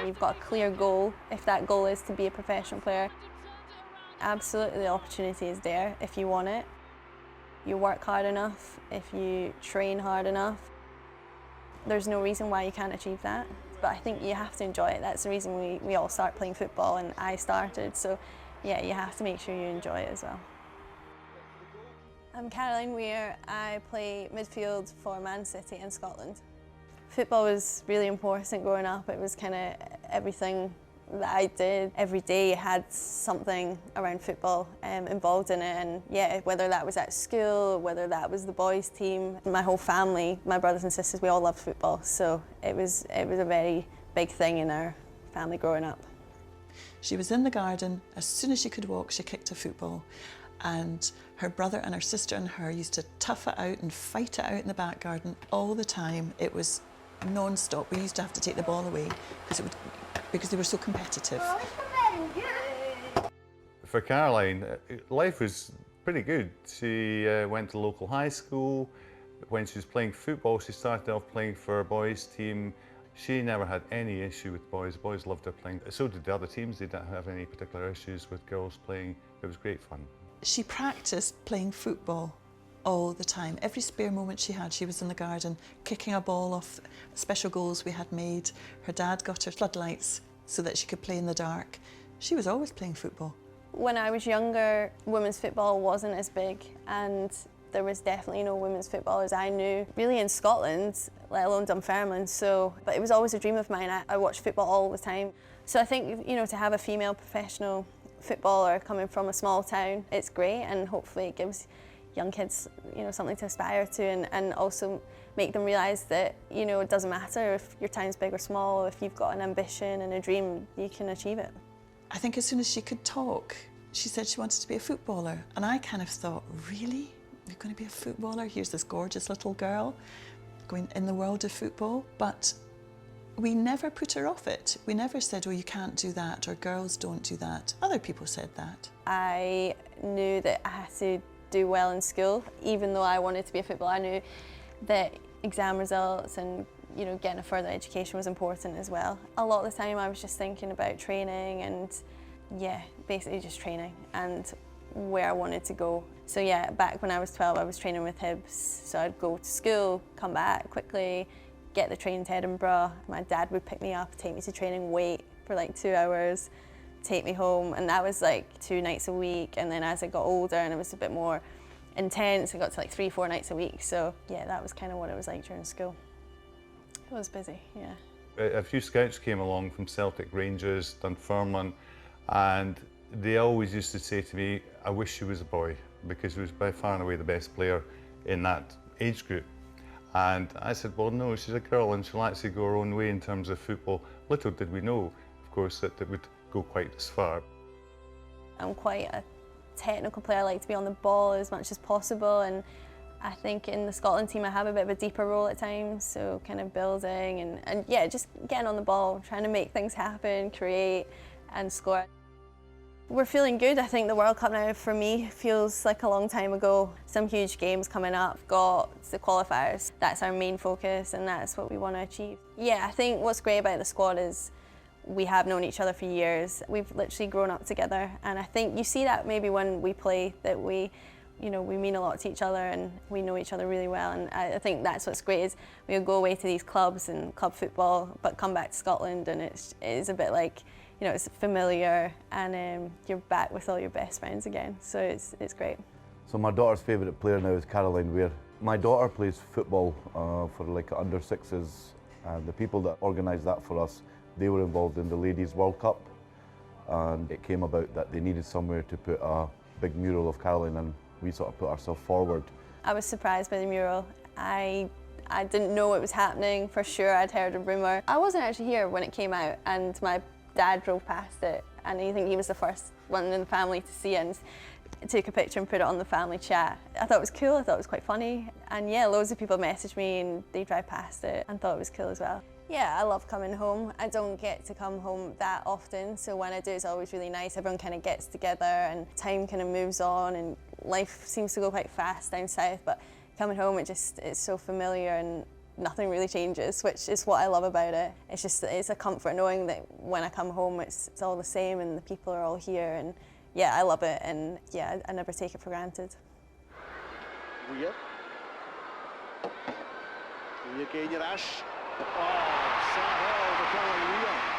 You've got a clear goal, if that goal is to be a professional player. Absolutely, the opportunity is there if you want it. You work hard enough, if you train hard enough, there's no reason why you can't achieve that. But I think you have to enjoy it. That's the reason we all start playing football, and I started. So yeah, you have to make sure you enjoy it as well. I'm Caroline Weir. I play midfield for Man City in Scotland. Football was really important growing up. It was kind of everything that I did. Every day had something around football involved in it, and yeah, whether that was at school, whether that was the boys' team. My whole family, my brothers and sisters, we all loved football, so it was a very big thing in our family growing up. She was in the garden. As soon as she could walk, she kicked a football. And her brother and her sister and her used to tough it out and fight it out in the back garden all the time. It was non-stop. We used to have to take the ball away because they were so competitive. For Caroline, life was pretty good. She went to local high school. When she was playing football, she started off playing for a boys' team. She never had any issue with boys. Boys loved her playing. So did the other teams. They didn't have any particular issues with girls playing. It was great fun. She practiced playing football all the time. Every spare moment she had, she was in the garden kicking a ball off special goals we had made. Her dad got her floodlights so that she could play in the dark. She was always playing football. When I was younger, women's football wasn't as big, and there was definitely no women's football as I knew, really in Scotland, let alone Dunfermline. But it was always a dream of mine. I watched football all the time. So I think, to have a female professional footballer coming from a small town, it's great, and hopefully it gives young kids, something to aspire to, and also make them realise that, it doesn't matter if your town's big or small. If you've got an ambition and a dream, you can achieve it. I think as soon as she could talk, she said she wanted to be a footballer, and I kind of thought, really? You're going to be a footballer? Here's this gorgeous little girl going in the world of football. But we never put her off it. We never said, oh, you can't do that, or girls don't do that. Other people said that. I knew that I had to do well in school. Even though I wanted to be a footballer, I knew that exam results and getting a further education was important as well. A lot of the time I was just thinking about training and basically just training and where I wanted to go. So yeah, back when I was 12 I was training with Hibs, so I'd go to school, come back quickly, get the train to Edinburgh. My dad would pick me up, take me to training, wait for like 2 hours, take me home, and that was like 2 nights a week. And then as I got older and it was a bit more intense, I got to like 3-4 nights a week. So yeah, that was kind of what it was like during school. It was busy, yeah. A few scouts came along from Celtic, Rangers, Dunfermline, and they always used to say to me, I wish she was a boy, because she was by far and away the best player in that age group. And I said, well, no, she's a girl and she'll actually go her own way in terms of football. Little did we know, of course, that it would go quite as far. I'm quite a technical player. I like to be on the ball as much as possible, and I think in the Scotland team I have a bit of a deeper role at times, so kind of building and yeah, just getting on the ball, trying to make things happen, create and score. We're feeling good. I think the World Cup now for me feels like a long time ago. Some huge games coming up, got the qualifiers. That's our main focus and that's what we want to achieve. Yeah, I think what's great about the squad is we have known each other for years. We've literally grown up together, and I think you see that maybe when we play, that we mean a lot to each other and we know each other really well. And I think that's what's great is we'll go away to these clubs and club football, but come back to Scotland and it is a bit like, it's familiar, and you're back with all your best friends again. So it's great. So my daughter's favourite player now is Caroline Weir. My daughter plays football for like under sixes, and the people that organised that for us, they were involved in the Ladies World Cup, and it came about that they needed somewhere to put a big mural of Caroline, and we sort of put ourselves forward. I was surprised by the mural. I didn't know it was happening for sure. I'd heard a rumour. I wasn't actually here when it came out, and my dad drove past it, and I think he was the first one in the family to see it and took a picture and put it on the family chat. I thought it was cool, I thought it was quite funny, and yeah, loads of people messaged me and they drive past it and thought it was cool as well. Yeah, I love coming home. I don't get to come home that often, so when I do it's always really nice. Everyone kind of gets together and time kind of moves on and life seems to go quite fast down south, but coming home it's so familiar, and nothing really changes, which is what I love about it. It's a comfort knowing that when I come home it's all the same and the people are all here, and yeah, I love it, and yeah, I never take it for granted. Weir. Weir gain your ash. Oh, sad all the Weir.